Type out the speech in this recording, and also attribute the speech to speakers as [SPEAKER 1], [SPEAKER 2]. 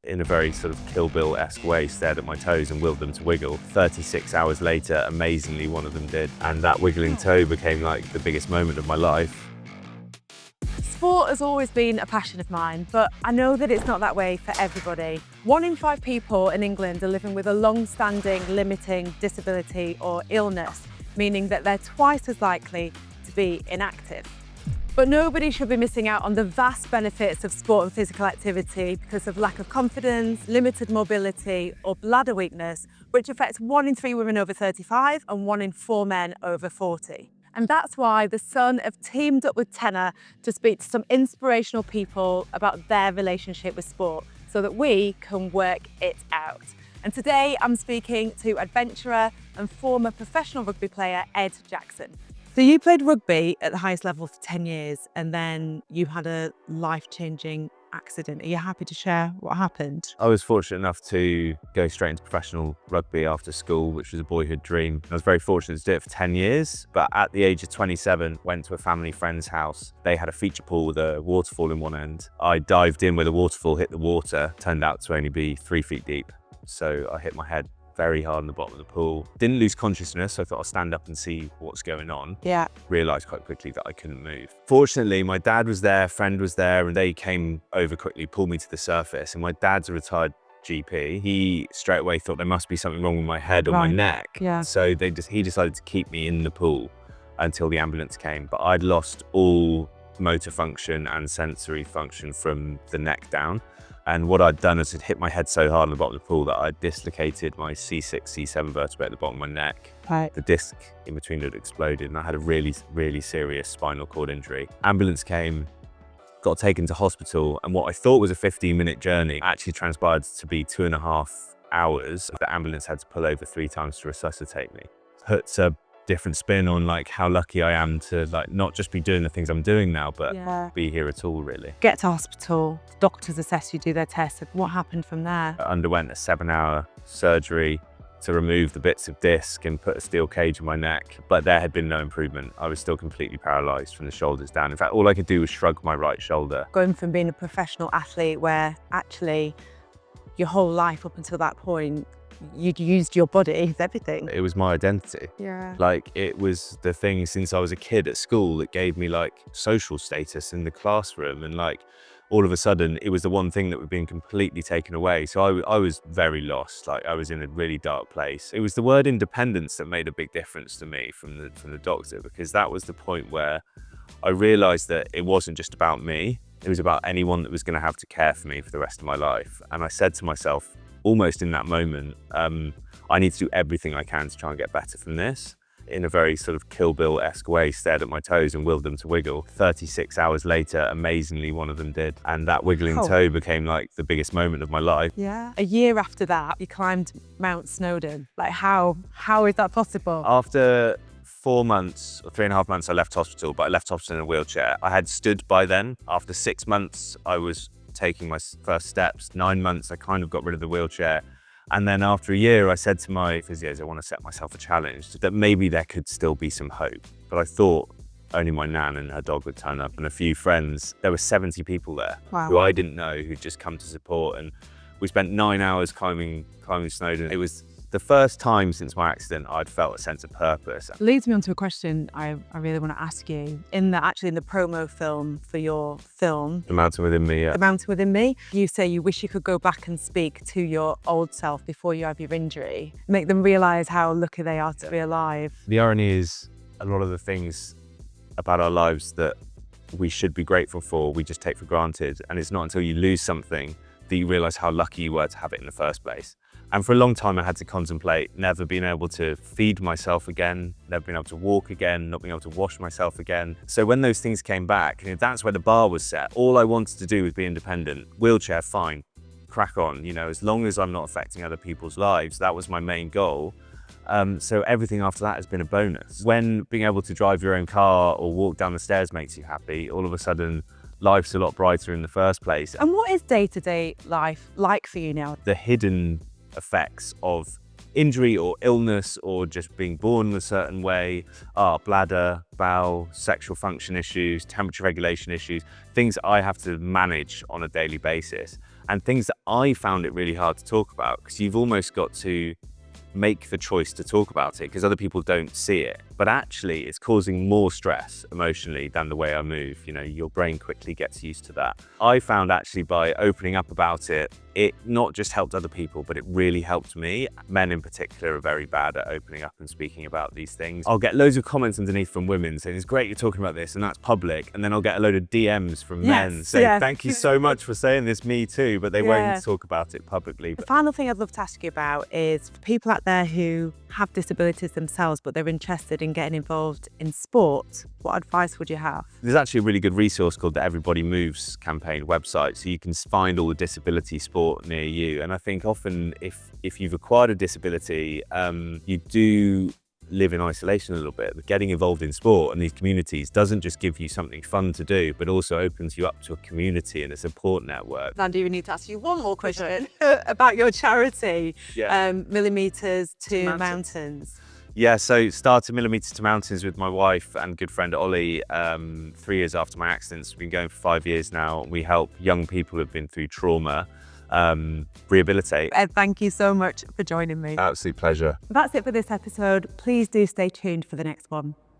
[SPEAKER 1] in a very sort of Kill Bill-esque way, stared at my toes and willed them to wiggle. 36 hours later, amazingly, one of them did. And that wiggling toe became like the biggest moment of my life.
[SPEAKER 2] Sport has always been a passion of mine, but I know that it's not that way for everybody. 1 in 5 people in England are living with a long-standing limiting disability or illness, meaning that they're twice as likely to be inactive. But nobody should be missing out on the vast benefits of sport and physical activity because of lack of confidence, limited mobility, or bladder weakness, which affects 1 in 3 women over 35 and 1 in 4 men over 40. And that's why The Sun have teamed up with Tenor to speak to some inspirational people about their relationship with sport so that we can work it out. And today I'm speaking to adventurer and former professional rugby player Ed Jackson. So you played rugby at the highest level for 10 years and then you had a life-changing accident. Are you happy to share what happened?
[SPEAKER 1] I was fortunate enough to go straight into professional rugby after school, which was a boyhood dream. I was very fortunate to do it for 10 years, but at the age of 27, went to a family friend's house. They had a feature pool with a waterfall in one end. I dived in where the waterfall hit the water, turned out to only be 3 feet deep. So I hit my head very hard in the bottom of the pool. Didn't lose consciousness, so I thought I'll stand up and see what's going on.
[SPEAKER 2] Yeah.
[SPEAKER 1] Realised quite quickly that I couldn't move. Fortunately, my dad was there, friend was there, and they came over quickly, pulled me to the surface. And my dad's a retired GP. He straight away thought there must be something wrong with my head or my neck.
[SPEAKER 2] Yeah.
[SPEAKER 1] So he decided to keep me in the pool until the ambulance came. But I'd lost all motor function and sensory function from the neck down. And what I'd done is I'd hit my head so hard in the bottom of the pool that I'd dislocated my C6, C7 vertebrae at the bottom of my neck.
[SPEAKER 2] Right.
[SPEAKER 1] The disc in between had exploded and I had a really, really serious spinal cord injury. Ambulance came, got taken to hospital, and what I thought was a 15-minute journey actually transpired to be 2.5 hours. The ambulance had to pull over 3 times to resuscitate me. Puts a different spin on like how lucky I am to like not just be doing the things I'm doing now, but be here at all, really.
[SPEAKER 2] Get to hospital, doctors assess you, do their tests. What happened from there?
[SPEAKER 1] I underwent a 7-hour surgery to remove the bits of disc and put a steel cage in my neck, but there had been no improvement. I was still completely paralysed from the shoulders down. In fact, all I could do was shrug my right shoulder.
[SPEAKER 2] Going from being a professional athlete where actually your whole life up until that point you'd used your body as everything.
[SPEAKER 1] It was my identity.
[SPEAKER 2] Yeah.
[SPEAKER 1] Like, it was the thing since I was a kid at school that gave me like social status in the classroom, and like all of a sudden it was the one thing that was being completely taken away. So I was very lost. Like, I was in a really dark place. It was the word independence that made a big difference to me from the doctor, because that was the point where I realized that it wasn't just about me. It was about anyone that was going to have to care for me for the rest of my life. And I said to myself, almost in that moment, I need to do everything I can to try and get better from this. In a very sort of Kill Bill-esque way, stared at my toes and willed them to wiggle. 36 hours later, amazingly, one of them did. And that wiggling toe became like the biggest moment of my life.
[SPEAKER 2] Yeah. A year after that, you climbed Mount Snowden. Like, how is that possible?
[SPEAKER 1] After 4 months, or 3.5 months, I left hospital, but I left hospital in a wheelchair. I had stood by then. After 6 months, I was taking my first steps. 9 months, I kind of got rid of the wheelchair. And then after a year, I said to my physios, I want to set myself a challenge, that maybe there could still be some hope. But I thought only my nan and her dog would turn up and a few friends. There were 70 people there who I didn't know, who'd just come to support. And we spent 9 hours climbing Snowden. It was the first time since my accident I'd felt a sense of purpose.
[SPEAKER 2] Leads me on to a question I really want to ask you. In the promo film for your film,
[SPEAKER 1] The Mountain Within Me, yeah.
[SPEAKER 2] The Mountain Within Me, you say you wish you could go back and speak to your old self before you have your injury, make them realise how lucky they are to be alive.
[SPEAKER 1] The irony is a lot of the things about our lives that we should be grateful for, we just take for granted. And it's not until you lose something that you realise how lucky you were to have it in the first place. And for a long time, I had to contemplate never being able to feed myself again, never being able to walk again, not being able to wash myself again. So when those things came back, that's where the bar was set. All I wanted to do was be independent. Wheelchair, fine, crack on. As long as I'm not affecting other people's lives, that was my main goal. So everything after that has been a bonus. When being able to drive your own car or walk down the stairs makes you happy, all of a sudden, life's a lot brighter in the first place.
[SPEAKER 2] And what is day-to-day life like for you now?
[SPEAKER 1] The hidden effects of injury or illness or just being born in a certain way are bladder, bowel, sexual function issues, temperature regulation issues, things I have to manage on a daily basis. and things that I found it really hard to talk about, because you've almost got to make the choice to talk about it because other people don't see it. But actually, it's causing more stress emotionally than the way I move. You know, your brain quickly gets used to that. I found actually by opening up about it, it not just helped other people, but it really helped me. Men in particular are very bad at opening up and speaking about these things. I'll get loads of comments underneath from women saying, it's great you're talking about this, and that's public. And then I'll get a load of DMs from men saying, thank you so much for saying this, me too, but they won't talk about it publicly.
[SPEAKER 2] The final thing I'd love to ask you about is for people out there who have disabilities themselves, but they're interested in getting involved in sport, what advice would you have?
[SPEAKER 1] There's actually a really good resource called the Everybody Moves campaign website, so you can find all the disability sport near you. And I think often if you've acquired a disability, you do live in isolation a little bit. But getting involved in sport and these communities doesn't just give you something fun to do, but also opens you up to a community and a support network.
[SPEAKER 2] Andy, we need to ask you one more question about your charity, Millimeters to Mountains.
[SPEAKER 1] Yeah, so started Millimeters to Mountains with my wife and good friend Ollie 3 years after my accidents. We've been going for 5 years now. We help young people who've been through trauma rehabilitate.
[SPEAKER 2] Ed, thank you so much for joining me.
[SPEAKER 1] Absolute pleasure.
[SPEAKER 2] That's it for this episode. Please do stay tuned for the next one.